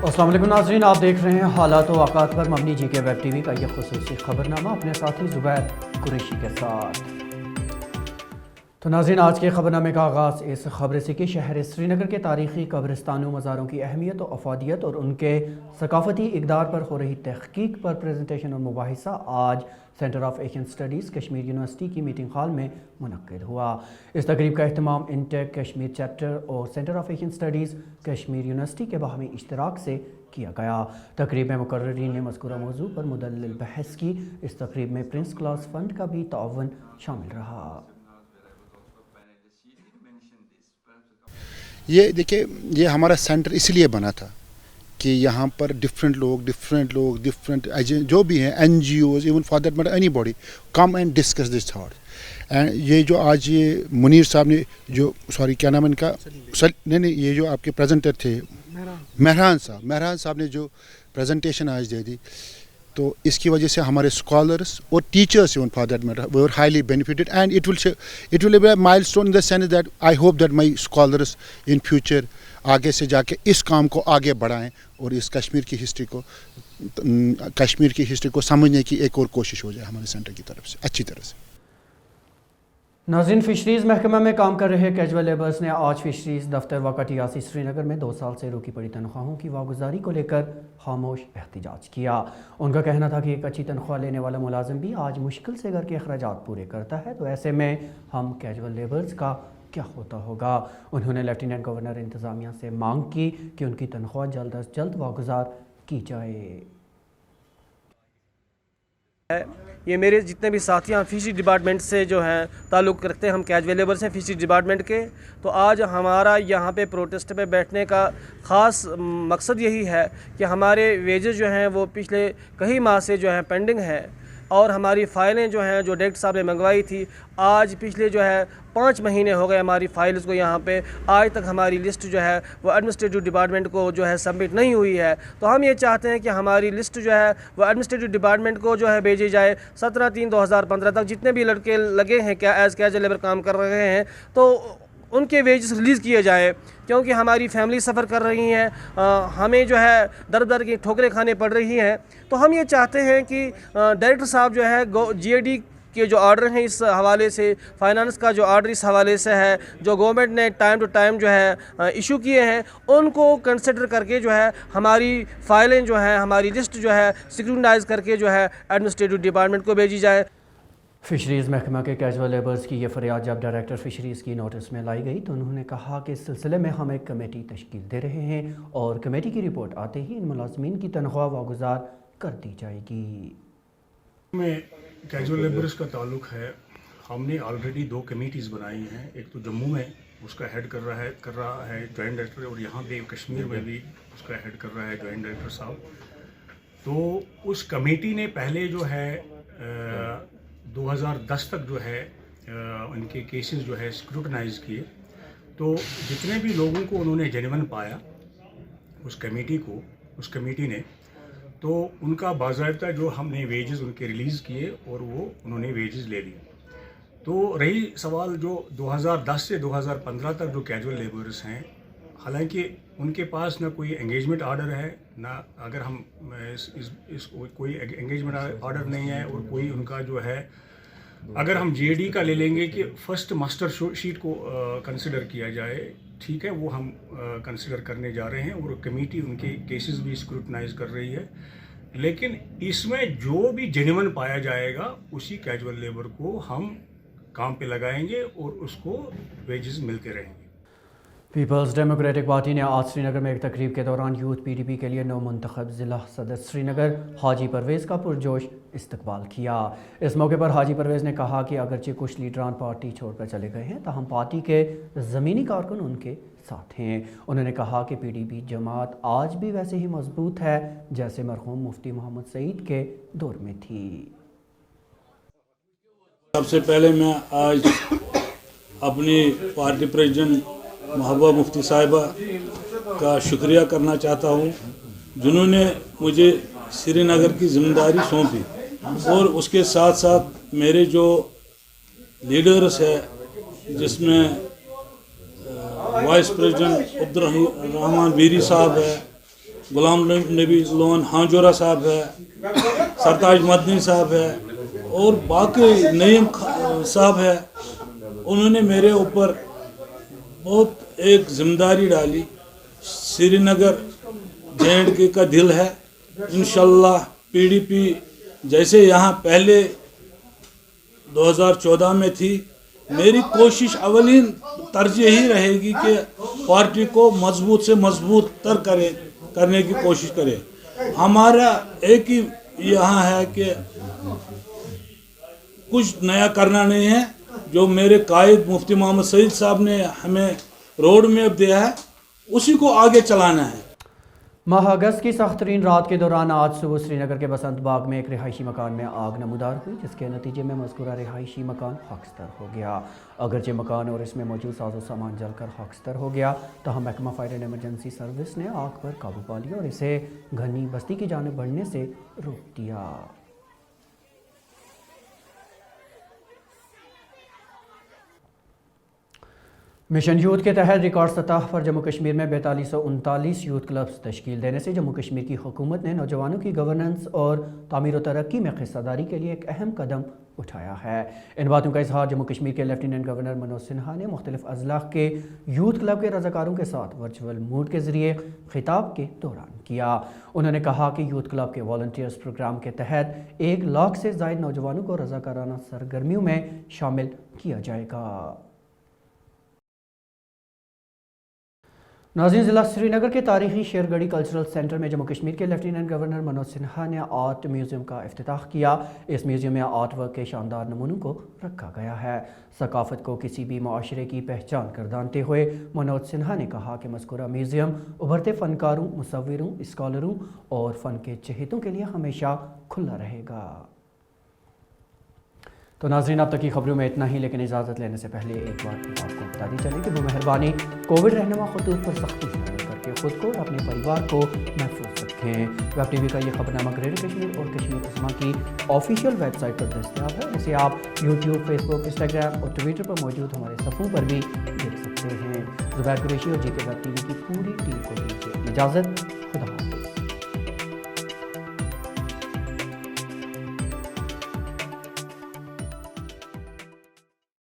अस्सलाम वालेकुम नाज़रीन, आप देख रहे हैं हालात व वाक़ात पर मबनी जी के वेब टीवी का यह ख़ुसूसी ख़बरनामा अपने साथी ज़ुबैर कुरैशी के साथ। तो नाज़रीन, आज के ख़बरनामे का आगाज़ इस ख़बर से कि शहर श्रीनगर के तारीख़ी कब्रिस्तानों मज़ारों की अहमियत और अफादियत और उनके सकाफ़ती इक़दार पर हो रही तहक़ीक़ पर प्रेजेंटेशन और मुबाहिसा आज centre of Asian studies Kashmir university की मीटिंग हॉल में मुनक्किद हुआ। इस तकरीब का अहतमाम इंटेक कश्मीर चैप्टर और centre of Asian studies Kashmir university के बाहमी इश्तराक से किया गया। तकरीब में मुकर्ररीन ने मज़कूरा मौजू पर मुदल्लिल बहस की। इस तकरीब में प्रिंस क्लास फ़ंड का भी ताअवुन शामिल रहा। ये देखिए, ये हमारा सेंटर इसलिए बना था कि यहाँ पर डिफरेंट लोग डिफरेंट जो भी हैं, NGOs, even for that matter anybody come and discuss this thought. And ये जो आज ये मुनीर साहब ने जो क्या नाम है इनका, नहीं ये जो आपके प्रेजेंटर थे मेहरान साहब ने जो प्रेजेंटेशन आज दे दी, तो इसकी वजह से हमारे स्कॉलर्स और teachers even for that matter were highly benefited and it will be a milestone in the sense that I hope that my scholars in future आगे से जाके इस काम को आगे बढ़ाएं और इस कश्मीर की हिस्ट्री को समझने की एक और कोशिश हो जाए हमारे सेंटर की तरफ से अच्छी तरह से। नाज़रीन, फ़िशरीज़ महकमा में काम कर रहे कैजुअल लेबर्स ने आज फ़िशरीज़ दफ्तर व कटियासी श्रीनगर में 2 साल से रुकी पड़ी तनख्वाहों की वागुजारी को लेकर खामोश एहतजाज किया। उनका कहना था कि एक अच्छी तनख्वाह लेने वाला मुलाजिम भी आज मुश्किल से घर के अखराजात पूरे करता है, तो ऐसे में हम कैजुअल लेबर्स का क्या होता होगा। उन्होंने लेफ्टिनेंट गवर्नर इंतज़ामिया से मांग की कि उनकी तनख्वाह जल्द अज जल्द वागुजार की जाए। ये मेरे जितने भी साथी हैं फिशरी डिपार्टमेंट से जो हैं ताल्लुक़ रखते हैं, हम कैजुअल लेबर्स हैं फिशरी डिपार्टमेंट के। तो आज हमारा यहाँ पे प्रोटेस्ट पे बैठने का ख़ास मकसद यही है कि हमारे वेजेस जो हैं वो पिछले कई माह से जो हैं पेंडिंग है और हमारी फ़ाइलें जो हैं जो डायरेक्टर साहब ने मंगवाई थी, आज पिछले जो है 5 महीने हो गए हमारी फ़ाइल्स को यहाँ पे, आज तक हमारी लिस्ट जो है वो एडमिनिस्ट्रेटिव डिपार्टमेंट को जो है सबमिट नहीं हुई है। तो हम ये चाहते हैं कि हमारी लिस्ट जो है वो एडमिनिस्ट्रेटिव डिपार्टमेंट को जो है भेजी जाए 17/3/2015 तक। जितने भी लड़के लगे हैं क्या एज़ कैजुअल लेबर काम कर रहे हैं, तो उनके वेजेस रिलीज़ किए जाए, क्योंकि हमारी फैमिली सफ़र कर रही हैं, हमें जो है दर दर की ठोकरें खाने पड़ रही हैं। तो हम ये चाहते हैं कि डायरेक्टर साहब जो है GAD के जो आर्डर हैं इस हवाले से, फाइनेंस का जो आर्डर इस हवाले से है, जो गवर्नमेंट ने टाइम टू टाइम जो है इशू किए हैं, उनको कंसिडर करके जो है हमारी फ़ाइलें जो हैं, हमारी लिस्ट जो है स्क्रूटनाइज़ करके जो है एडमिनिस्ट्रेटिव डिपार्टमेंट को भेजी जाए। फ़िशरीज़ महकमा के कैजुअल लेबर्स की ये फरियाद जब डायरेक्टर फ़िशरीज़ की नोटिस में लाई गई तो उन्होंने कहा कि इस सिलसिले में हम एक कमेटी तश्कील दे रहे हैं और कमेटी की रिपोर्ट आते ही इन मुलाज़मीन की तनख्वाह वागुजार कर दी जाएगी। में कैजुअल लेबर्स का ताल्लुक़ है, हमने ऑलरेडी 2 कमेटीज़ बनाई हैं। एक तो जम्मू में उसका हेड कर रहा है जॉइंट डायरेक्टर, और यहाँ पे कश्मीर में भी उसका हेड कर रहा है जॉइंट डायरेक्टर साहब। तो उस कमेटी ने पहले जो है 2010 तक जो है उनके केसेस जो है स्क्रूटनाइज़ किए। तो जितने भी लोगों को उन्होंने जेन्युइन पाया उस कमेटी ने, तो उनका बाज़ाब्ता जो हमने वेजेस उनके रिलीज़ किए और वो उन्होंने वेजेस ले लिए। तो रही सवाल जो 2010 से 2015 तक जो कैजुअल लेबर्स हैं, हालांकि उनके पास ना कोई एंगेजमेंट आर्डर है, ना अगर हम कोई एंगेजमेंट आर्डर नहीं है, और कोई उनका जो है अगर हम GAD का ले लेंगे कि फ़र्स्ट मास्टर शीट को कंसिडर किया जाए, ठीक है, वो हम कंसिडर करने जा रहे हैं और कमेटी उनके केसेस भी स्क्रूटनाइज कर रही है। लेकिन इसमें जो भी जेन्युइन पाया जाएगा उसी कैजुअल लेबर को हम काम पे लगाएंगे और उसको वेजेस मिलते रहेंगे। पीपल्स डेमोक्रेटिक पार्टी ने आज श्रीनगर में एक तकरीब के दौरान यूथ PDP के लिए नवमुंतखब ज़िला सदर श्रीनगर हाजी परवेज़ का पुरजोश इस्तकबाल किया। इस मौके पर हाजी परवेज़ ने कहा कि अगरचे कुछ लीडरान पार्टी छोड़कर चले गए हैं, ताहम पार्टी के ज़मीनी कारकुन उनके साथ हैं। उन्होंने कहा कि PDP जमात आज भी वैसे ही मजबूत है जैसे मरहूम मुफ्ती मोहम्मद सईद के दौर में थी। सबसे पहले मैं आज अपनी पार्टी प्रेसिडेंट महबूबा मुफ्ती साहिबा का शुक्रिया करना चाहता हूँ, जिन्होंने मुझे श्रीनगर की ज़िम्मेदारी सौंपी, और उसके साथ साथ मेरे जो लीडर्स है, जिसमें वाइस प्रेसिडेंट अब्दुल रहमान वीरी साहब है, गुलाम नबी लोन हांजोरा साहब है, सरताज मदनी साहब है और बाकी नईम साहब है। उन्होंने मेरे ऊपर बहुत एक जिम्मेदारी डाली। श्रीनगर जे&के का दिल है। इंशाल्लाह पीडीपी जैसे यहाँ पहले 2014 में थी, मेरी कोशिश अवलीन तरजीह यही रहेगी कि पार्टी को मजबूत से मजबूत तर करने की कोशिश करें। हमारा एक ही यहाँ है कि कुछ नया करना नहीं है। जो मेरे कायद मुफ्ती मोहम्मद सईद साहब ने हमें रोड मैप दिया है, उसी को आगे चलाना है। माह अगस्त की सख्त तरीन रात के दौरान आज सुबह श्रीनगर के बसंत बाग में एक रिहायशी मकान में आग नमूदार हुई, जिसके नतीजे में मज़कूरा रिहायशी मकान खाकस्तर हो गया। अगरचे मकान और इसमें मौजूद साजो सामान जलकर खाकस्तर हो गया, तहम महकमा फायर एंड एमरजेंसी सर्विस ने आग पर काबू पा लिया और इसे घनी बस्ती की जानिब बढ़ने से रोक दिया। मिशन यूथ के तहत रिकॉर्ड सतह पर जम्मू कश्मीर में 4239 यूथ क्लब्स तश्कील देने से जम्मू कश्मीर की हुकूमत ने नौजवानों की गवर्नेंस और तामीर व तरक्की में हिस्सेदारी के लिए एक अहम कदम उठाया है। इन बातों का इजहार जम्मू कश्मीर के लेफ्टिनेंट गवर्नर मनोज सिन्हा ने मुख्तलिफ अजला के यूथ क्लब के रज़ाकारों के साथ वर्चुअल मूड के ज़रिए खिताब के दौरान किया। उन्होंने कहा कि यूथ क्लब के वॉलंटियर्स प्रोग्राम के तहत 1 लाख से ज़ायद नौजवानों को रज़ाकाराना सरगर्मियों में शामिल किया जाएगा। नाज़रीन, ज़िला श्रीनगर के तारीखी शेरगढ़ी कल्चरल सेंटर में जम्मू कश्मीर के लेफ्टिनेंट गवर्नर मनोज सिन्हा ने आर्ट म्यूज़ियम का इफ्तिताह किया। इस म्यूज़ियम में आर्ट वर्क के शानदार नमूनों को रखा गया है। सकाफ़त को किसी भी माशरे की पहचान करदानते हुए मनोज सिन्हा ने कहा कि मज़कूरा म्यूज़ियम उभरते फ़नकारों, मुसव्विरों, स्कॉलरों और फ़न के चहेतों के लिए हमेशा खुला रहेगा। तो नाज़रीन, अब तक की खबरों में इतना ही, लेकिन इजाज़त लेने से पहले एक बार आपको बता दी चले कि वो मेहरबानी कोविड रहनुमा खतूत पर सख्ती से अमल करके ख़ुद को और अपने परिवार को महफूज रखें। वेब टीवी का ये खबरनामा ग्रेटर कश्मीर और कश्मीर उस्मा की ऑफिशियल वेबसाइट पर दस्तियाब है। इसे आप यूट्यूब, फेसबुक, इंस्टाग्राम और ट्विटर पर मौजूद हमारे सफ़ों पर भी देख सकते हैं। ज़ुबैर कुरैशी और जीके वेब टीवी की पूरी टीम को दीजिए इजाज़त।